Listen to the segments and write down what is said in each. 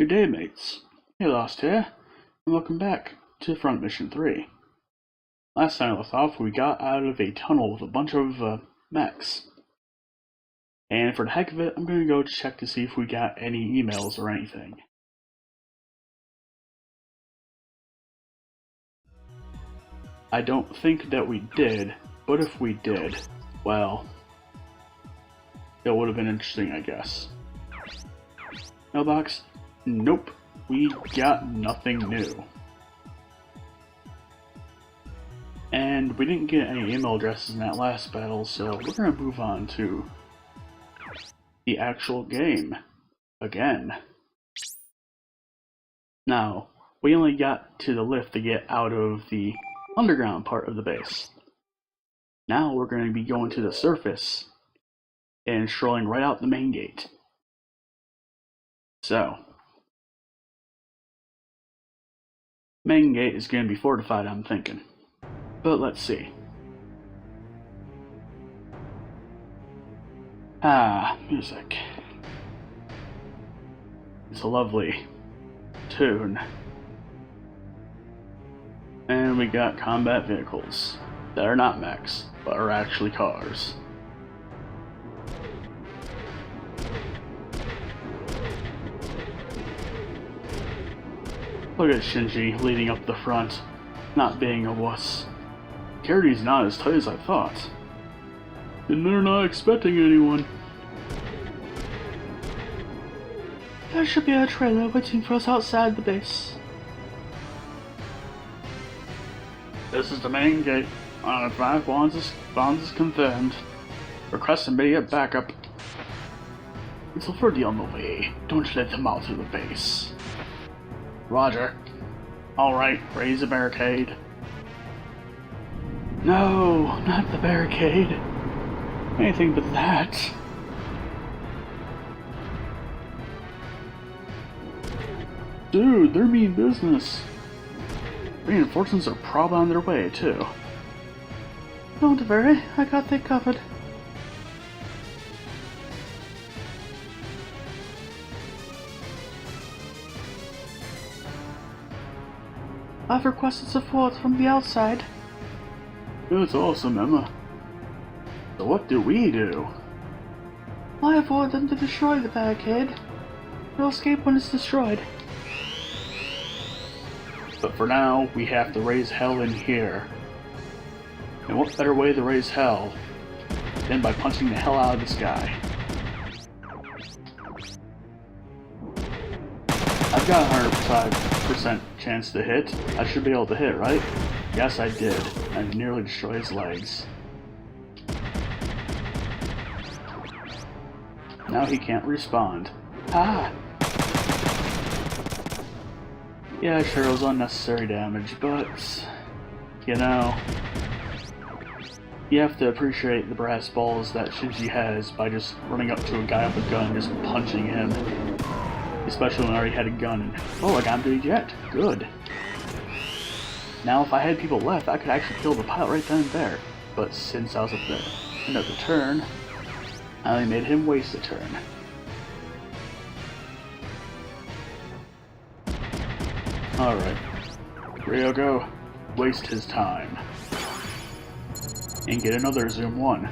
Good day, mates. Hey, Lost here, and welcome back to Front Mission 3. Last time I left off, we got out of a tunnel with a bunch of mechs. And for the heck of it, I'm going to go check to see if we got any emails or anything. I don't think that we did, but if we did, well, it would have been interesting, I guess. Mailbox? Nope, we got nothing new. And we didn't get any email addresses in that last battle, so we're going to move on to the actual game again. Now, we only got to the lift to get out of the underground part of the base. Now we're going to be going to the surface and strolling right out the main gate. So, main gate is going to be fortified, I'm thinking. But let's see. Music. It's a lovely tune. And we got combat vehicles that are not mechs, but are actually cars. Look at Shinji leading up the front, not being a wuss. Security's not as tight as I thought. And they're not expecting anyone. There should be a trailer waiting for us outside the base. This is the main gate. On advise, wanzers confirmed. Request immediate backup. It's already on the way. Don't let them out of the base. Roger. Alright, raise the barricade. No, not the barricade. Anything but that. Dude, they're mean business. Reinforcements are probably on their way, too. Don't worry, I got that covered. I've requested support from the outside. That's awesome, Emma. So what do we do? I have ordered them to destroy the barricade. They'll escape when it's destroyed. But for now, we have to raise hell in here. And what better way to raise hell than by punching the hell out of this guy? I've got a 105% chance to hit. I should be able to hit, right? Yes, I did. I nearly destroyed his legs. Now he can't respond. Ah! Yeah, sure, it was unnecessary damage, but, you know, you have to appreciate the brass balls that Shinji has by just running up to a guy with a gun and just punching him. Especially when I already had a gun and, oh, I got him to eject. Good. Now, if I had people left, I could actually kill the pilot right then and there. But since I was at the end of the turn, I only made him waste a turn. Alright. Ryogo, waste his time. And get another Zoom 1.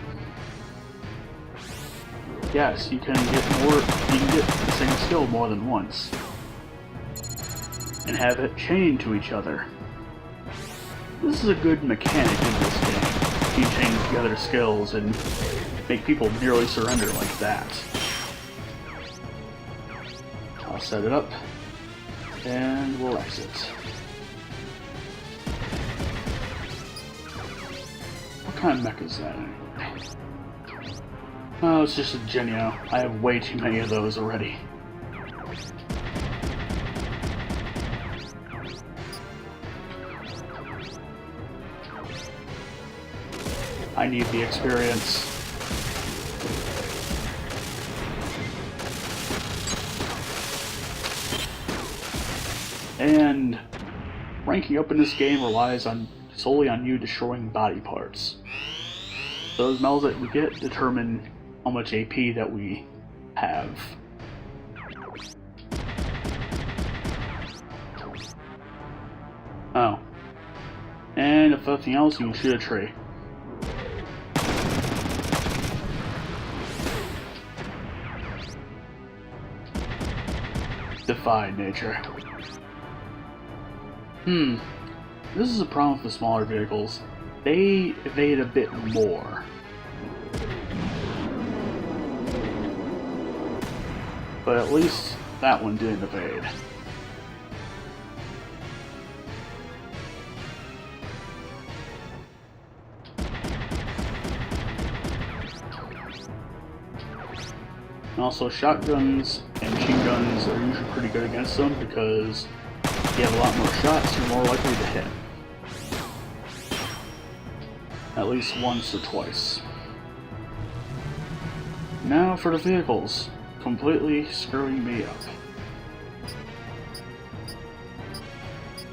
Yes, you can get the same skill more than once. And have it chained to each other. This is a good mechanic in this game. You chain together skills and make people nearly surrender like that. I'll set it up. And we'll exit. What kind of mech is that anyway? Oh, it's just a Genio. I have way too many of those already. I need the experience. And ranking up in this game relies solely on you destroying body parts. Those medals that we get determine how much AP that we have. Oh. And if nothing else, you can shoot a tree. Defy nature. This is a problem with the smaller vehicles. They evade a bit more. But at least that one didn't evade. And also, shotguns and machine guns are usually pretty good against them because you have a lot more shots, you're more likely to hit. At least once or twice. Now for the vehicles. Completely screwing me up.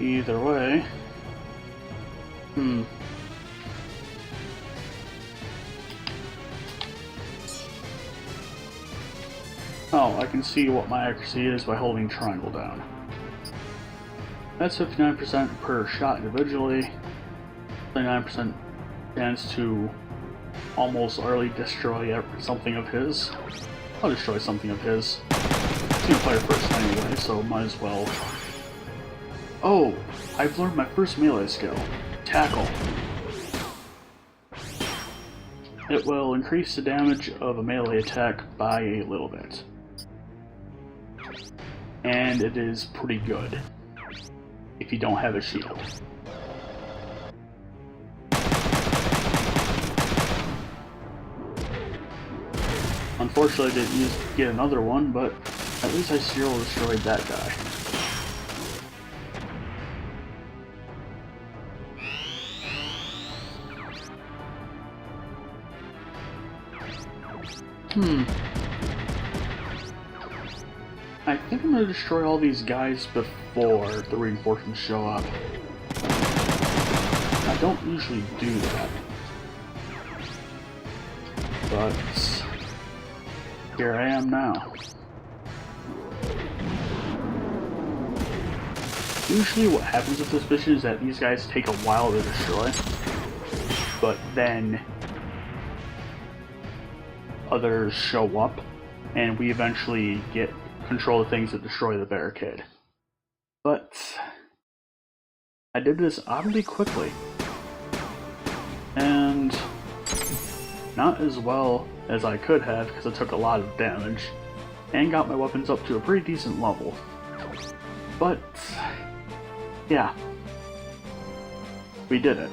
Either way... Oh, I can see what my accuracy is by holding triangle down. That's 59% per shot individually, 29% chance to almost utterly destroy something of his. I'll destroy something of his. He's gonna fire first anyway, so might as well. Oh, I've learned my first melee skill. Tackle. It will increase the damage of a melee attack by a little bit. And it is pretty good if you don't have a shield. Unfortunately, I didn't get another one, but at least I still destroyed that guy. I think I'm going to destroy all these guys before the reinforcements show up. I don't usually do that. But here I am now. Usually what happens with this mission is that these guys take a while to destroy, but then others show up and we eventually get control of things that destroy the barricade. But I did this oddly quickly and not as well as I could have because I took a lot of damage and got my weapons up to a pretty decent level. But yeah, we did it.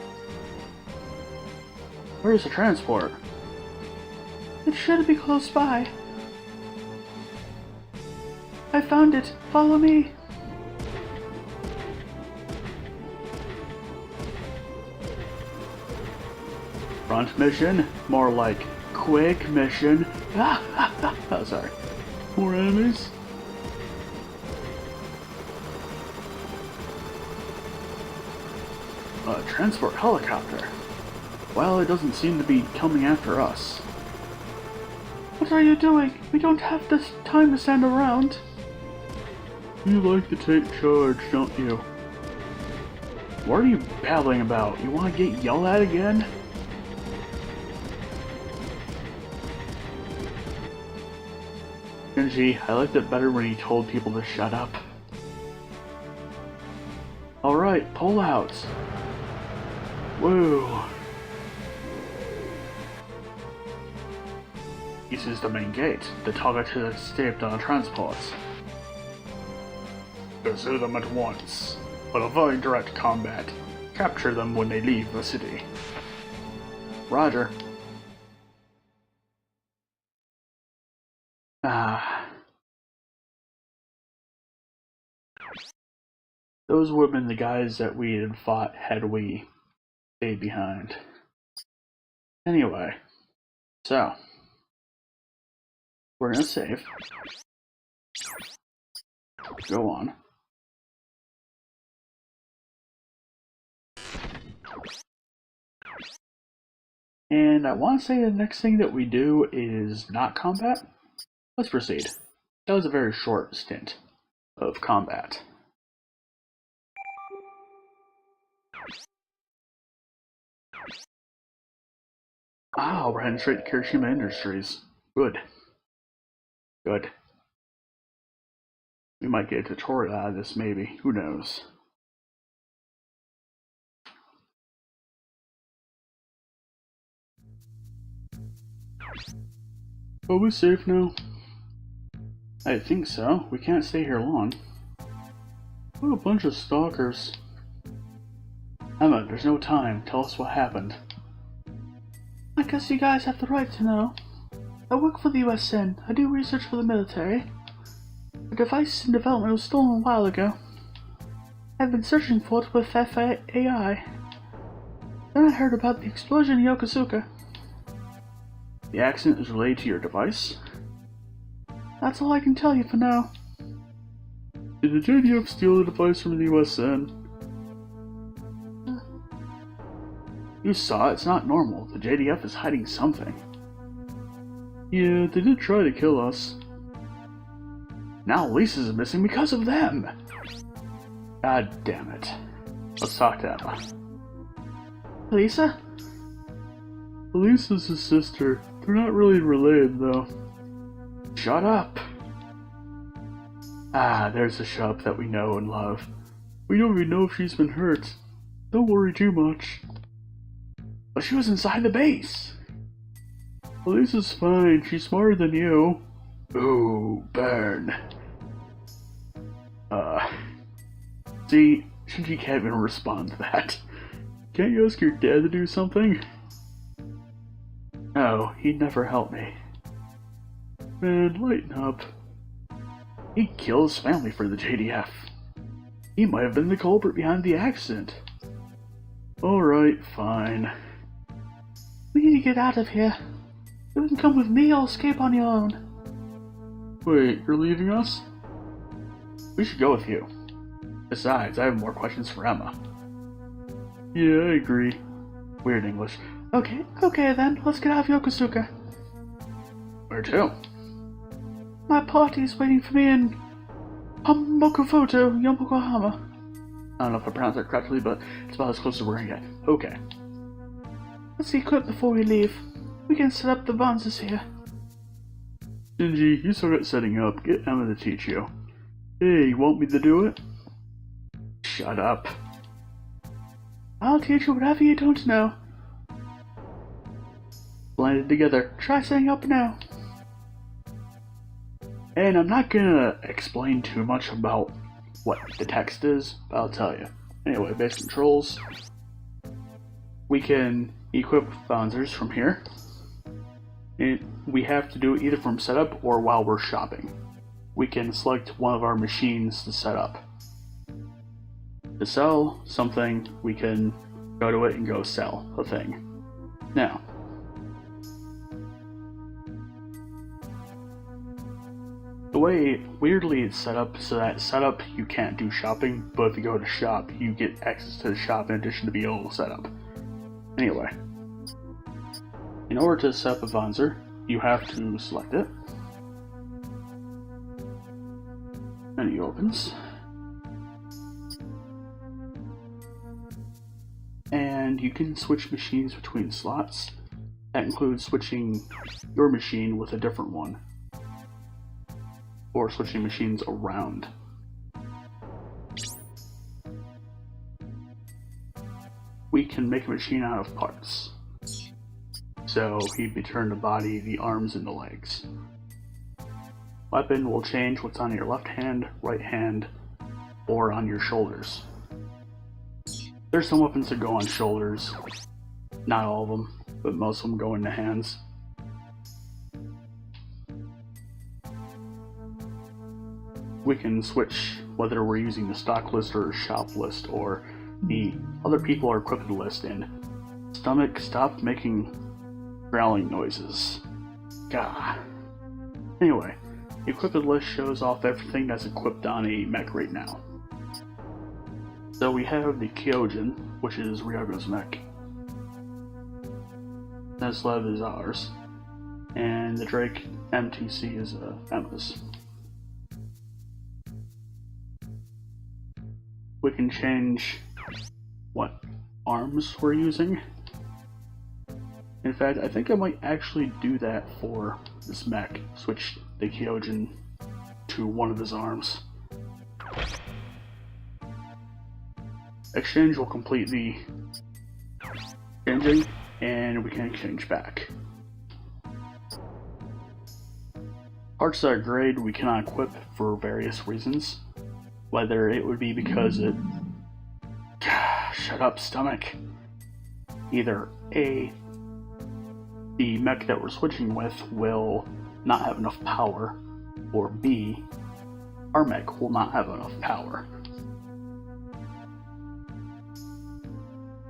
Where's the transport? It should be close by. I found it. Follow me. Front mission? More like quick mission. Oh, sorry. More enemies? A transport helicopter. Well, it doesn't seem to be coming after us. What are you doing? We don't have this time to stand around. You like to take charge, don't you? What are you babbling about? You want to get yelled at again? Genji, I liked it better when he told people to shut up. Alright, pull out. Woo. This is the main gate. The target has escaped on a transport. Pursue them at once, but avoid direct combat. Capture them when they leave the city. Roger. Those would have been the guys that we had fought had we stayed behind. Anyway, so we're gonna save. Go on. And I want to say the next thing that we do is not combat. Let's proceed. That was a very short stint of combat. Ah, we're heading straight to Kirishima Industries. Good. Good. We might get a tutorial out of this, maybe. Who knows? Are we safe now? I think so. We can't stay here long. What a bunch of stalkers. Emma, there's no time. Tell us what happened. I guess you guys have the right to know. I work for the USN. I do research for the military. The device in development was stolen a while ago. I've been searching for it with FAI. Then I heard about the explosion in Yokosuka. The accident is related to your device? That's all I can tell you for now. Did the JDF steal the device from the USN? You saw it. It's not normal. The JDF is hiding something. Yeah, they did try to kill us. Now Lisa's missing because of them! God damn it. Let's talk to Emma. Lisa? Lisa's his sister. They're not really related, though. Shut up! Ah, there's the shop that we know and love. We don't even know if she's been hurt. Don't worry too much. But she was inside the base! Lisa's fine. She's smarter than you. Ooh, burn. See, Shinji can't even respond to that. Can't you ask your dad to do something? No, he'd never help me. Man, lighten up. He'd kill his family for the JDF. He might have been the culprit behind the accident. Alright, fine. We need to get out of here. You can come with me or escape on your own. Wait, you're leaving us? We should go with you. Besides, I have more questions for Emma. Yeah, I agree. Weird English. Okay then, let's get out of Yokosuka. Where to? My party's waiting for me in Hamokufoto, Yokohama. I don't know if I pronounced that correctly, but it's about as close as we're gonna get. Okay. Let's equip before we leave. We can set up the wanzers here. Shinji, you still got setting up. Get Emma to teach you. Hey, you want me to do it? Shut up. I'll teach you whatever you don't know. Blended together. Try setting up now. And I'm not gonna explain too much about what the text is, but I'll tell you. Anyway, base controls. We can equip wanzers from here. We have to do it either from setup or while we're shopping. We can select one of our machines to set up. To sell something, we can go to it and go sell a thing. Now, the way weirdly it's set up so that setup you can't do shopping, but if you go to shop, you get access to the shop in addition to being able to set up. Anyway, in order to set up a wanzer, you have to select it. Menu opens. And you can switch machines between slots. That includes switching your machine with a different one, or switching machines around. We can make a machine out of parts. So he'd return the body, the arms, and the legs. Weapon will change what's on your left hand, right hand, or on your shoulders. There's some weapons that go on shoulders. Not all of them, but most of them go into hands. We can switch whether we're using the stock list or shop list or the other people are equipped list in. Stomach, stop making growling noises. Gah. Anyway, the equipped list shows off everything that's equipped on a mech right now. So we have the Kyojin, which is Ryogo's mech. Neslev is ours. And the Drake M2C is Emma's. We can change what arms we're using. In fact, I think I might actually do that for this mech. Switch the Kyojin to one of his arms. Exchange will complete the changing, and we can exchange back. Parts that are grade we cannot equip for various reasons. Whether it would be because it... Shut up, stomach. Either A, the mech that we're switching with will not have enough power, or B, our mech will not have enough power.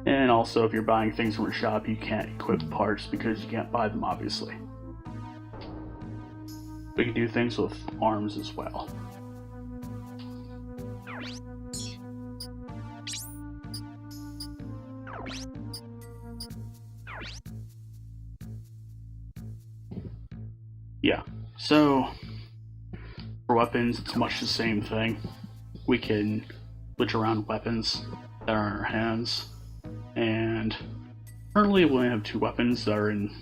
And also, if you're buying things from a shop, you can't equip parts because you can't buy them, obviously. We can do things with arms as well. Yeah, so for weapons, it's much the same thing. We can switch around weapons that are in our hands, and currently we only have 2 weapons that are in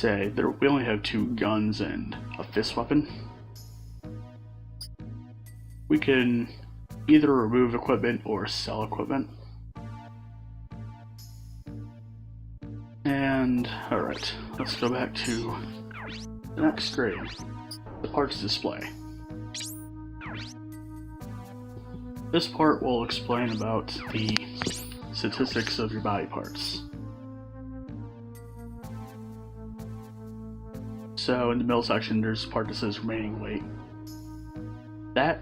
we only have 2 guns and a fist weapon. We can either remove equipment or sell equipment. And alright, let's go back to the next screen, the parts display. This part will explain about the statistics of your body parts. So in the middle section, there's a part that says remaining weight. That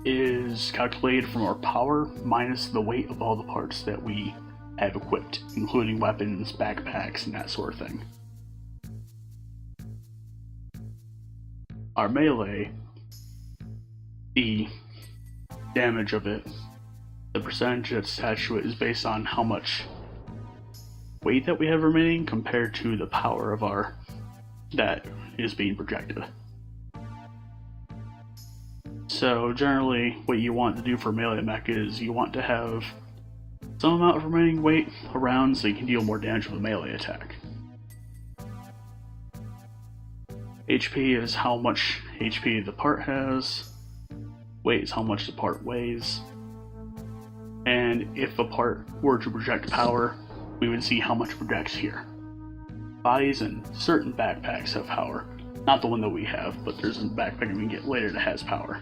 is calculated from our power minus the weight of all the parts that we have equipped, including weapons, backpacks, and that sort of thing. Our melee, the damage of it, the percentage that's attached to it is based on how much weight that we have remaining compared to the power of our that is being projected. So generally what you want to do for melee mech is you want to have some amount of remaining weight around so you can deal more damage with a melee attack. HP is how much HP the part has, weight is how much the part weighs, and if a part were to project power, we would see how much it projects here. Bodies and certain backpacks have power. Not the one that we have, but there's a backpack we can get later that has power.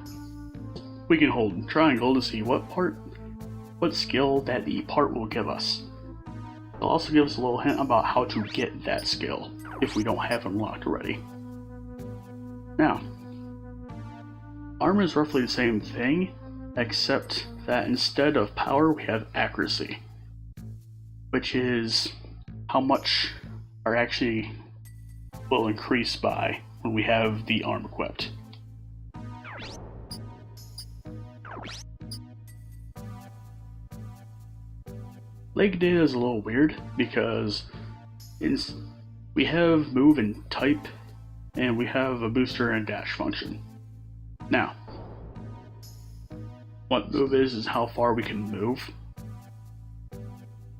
We can hold triangle to see what skill that the part will give us. It'll also give us a little hint about how to get that skill, if we don't have it unlocked already. Now, armor is roughly the same thing, except that instead of power we have accuracy, which is how much are actually will increase by when we have the arm equipped. Leg data is a little weird because we have move and type, and we have a booster and dash function. Now, what move is how far we can move,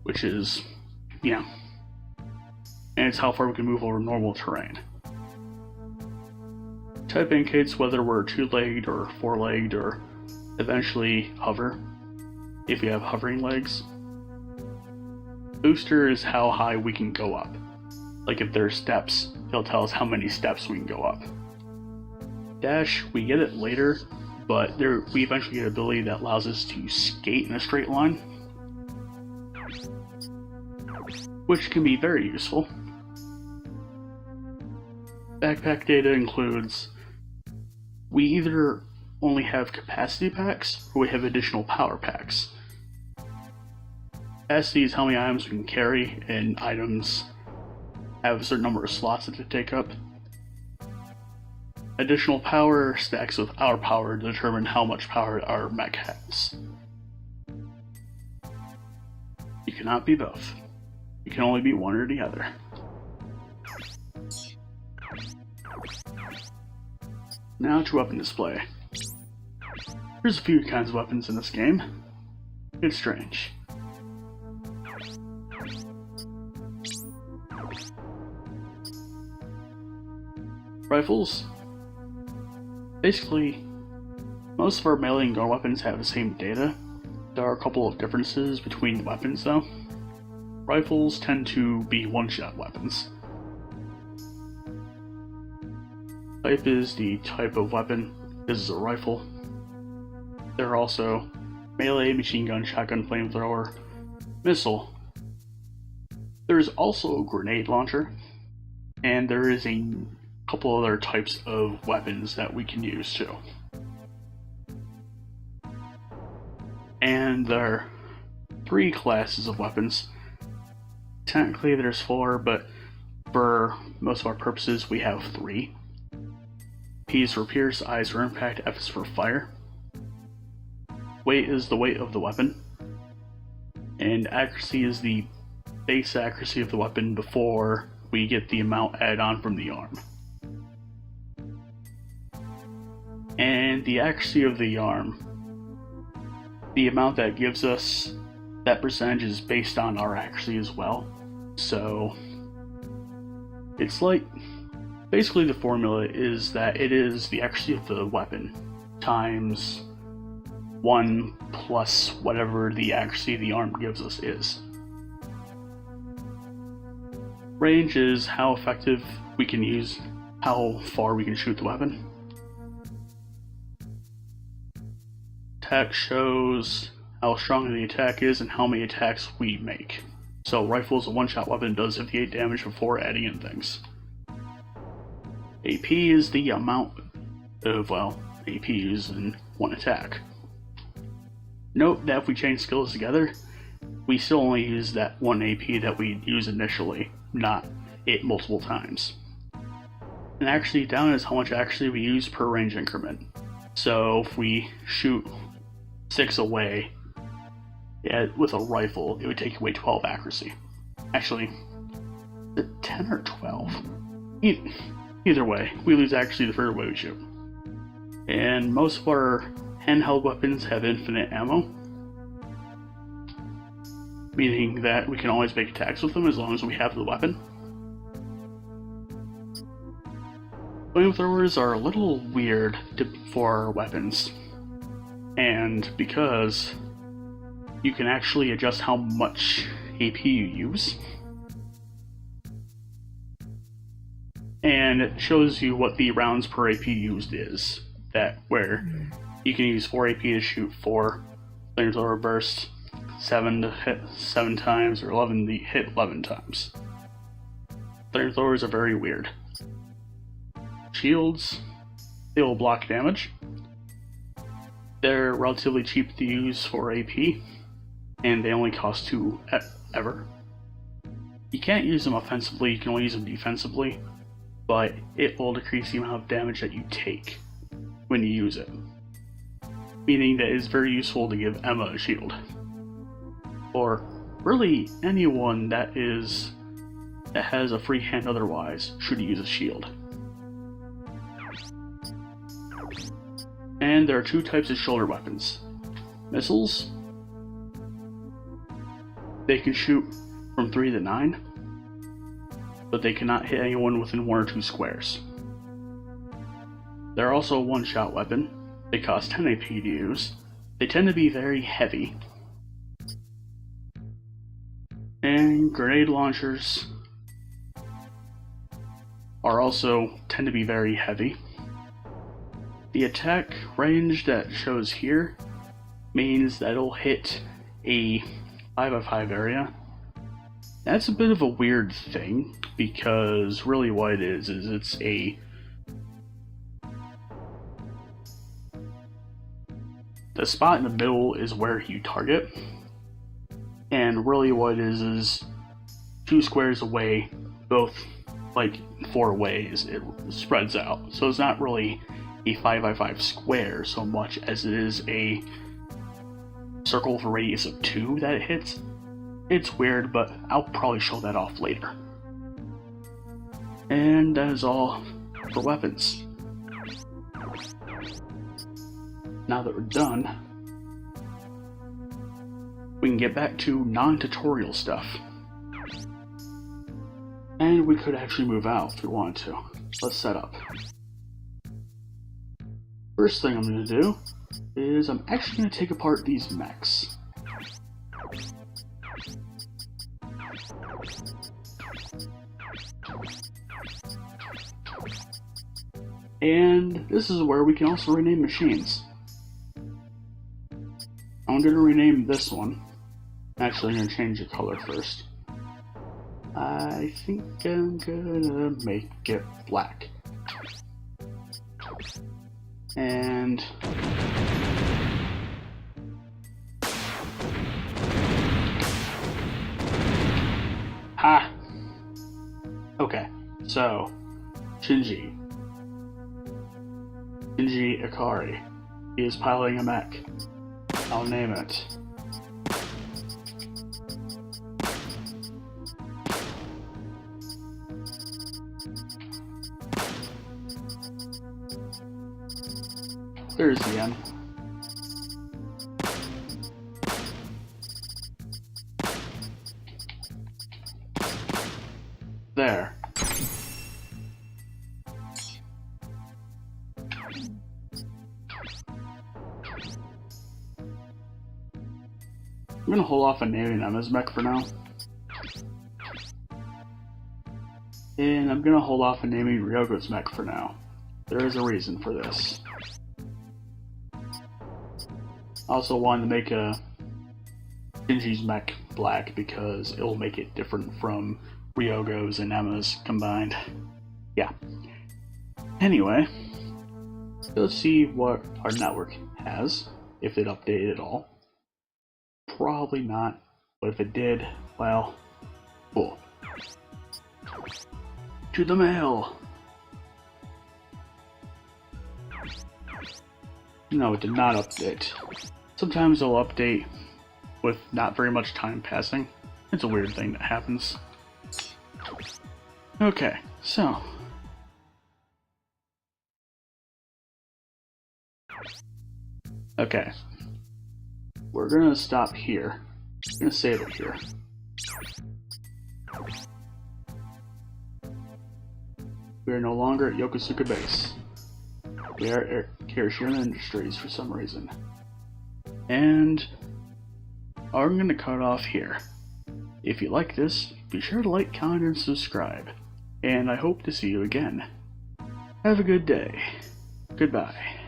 which is, yeah. And it's how far we can move over normal terrain. Type indicates whether we're 2-legged or 4-legged or eventually hover, if you have hovering legs. Booster is how high we can go up. Like if there's steps, it'll tell us how many steps we can go up. Dash, we get it later, but we eventually get an ability that allows us to skate in a straight line, which can be very useful. Backpack data includes, we either only have capacity packs or we have additional power packs. Capacity is how many items we can carry, and items have a certain number of slots that they take up. Additional power stacks with our power to determine how much power our mech has. You cannot be both. You can only be one or the other. Now to weapon display. There's a few kinds of weapons in this game. It's strange. Rifles. Basically, most of our melee and gun weapons have the same data. There are a couple of differences between the weapons though. Rifles tend to be one-shot weapons. Type is the type of weapon. This is a rifle. There are also melee, machine gun, shotgun, flamethrower, missile. There is also a grenade launcher, and there is a couple other types of weapons that we can use too. And there are 3 classes of weapons. Technically there's 4, but for most of our purposes we have 3. P is for pierce, I is for impact, F is for fire. Weight is the weight of the weapon. And accuracy is the base accuracy of the weapon before we get the amount added on from the arm. And the accuracy of the arm, the amount that gives us that percentage is based on our accuracy as well. So it's like, basically the formula is that it is the accuracy of the weapon times 1 plus whatever the accuracy the arm gives us is. Range is how effective we can use, how far we can shoot the weapon. Attack shows how strong the attack is and how many attacks we make. So rifle is a one-shot weapon, does 58 damage before adding in things. AP is the amount of, well, AP used in one attack. Note that if we change skills together, we still only use that one AP that we use initially, not it multiple times. And accuracy down is how much accuracy we use per range increment. So if we shoot 6 away with a rifle, it would take away 12 accuracy. Actually, is it 10 or 12? Either way, we lose accuracy the further away we shoot. And most of our handheld weapons have infinite ammo, meaning that we can always make attacks with them as long as we have the weapon. Flamethrowers are a little weird for weapons, and because you can actually adjust how much AP you use, and it shows you what the rounds per AP used is, that where you can use 4 AP to shoot 4 flamethrower bursts, 7 to hit 7 times, or 11 to hit 11 times. Flamethrowers are very weird. Shields, they will block damage. They're relatively cheap to use for AP, and they only cost 2 ever. You can't use them offensively, you can only use them defensively, but it will decrease the amount of damage that you take when you use it. Meaning that it's very useful to give Emma a shield. Or really anyone that has a free hand otherwise should use a shield. And there are 2 types of shoulder weapons. Missiles. They can shoot from 3 to 9, but they cannot hit anyone within 1 or 2 squares. They're also a one-shot weapon. They cost 10 AP to use. They tend to be very heavy. And grenade launchers are also tend to be very heavy. The attack range that shows here means that it'll hit a 5x5 area. That's a bit of a weird thing, because really what it is it's the spot in the middle is where you target, and really what it is 2 squares away, both like 4 ways, it spreads out. So it's not really a 5x5 square so much as it is a circle with a radius of 2 that it hits. It's weird, but I'll probably show that off later. And that is all for weapons. now that we're done, we can get back to non-tutorial stuff. And we could actually move out if we wanted to. Let's set up. First thing I'm going to do is I'm actually going to take apart these mechs. And this is where we can also rename machines. I'm going to rename this one. Actually, I'm going to change the color first. I think I'm going to make it black. And ha! Okay, so Shinji Ikari. He is piloting a mech. I'll name it. There's the end. There. I'm gonna hold off on naming Emma's mech for now. And I'm gonna hold off on naming Ryogo's mech for now. There is a reason for this. I also wanted to make a Shinji's mech black because it will make it different from Ryogo's and Emma's combined. Yeah. Anyway, let's see what our network has, if it updated at all. Probably not, but if it did, well, cool. To the mail! No, it did not update. Sometimes they'll update with not very much time passing. It's a weird thing that happens. Okay, so. Okay. We're gonna stop here. I'm gonna save it here. We are no longer at Yokosuka Base. We are at Kirishima Industries for some reason. And I'm gonna cut off here. If you like this, be sure to like, comment, and subscribe. And I hope to see you again. Have a good day. Goodbye.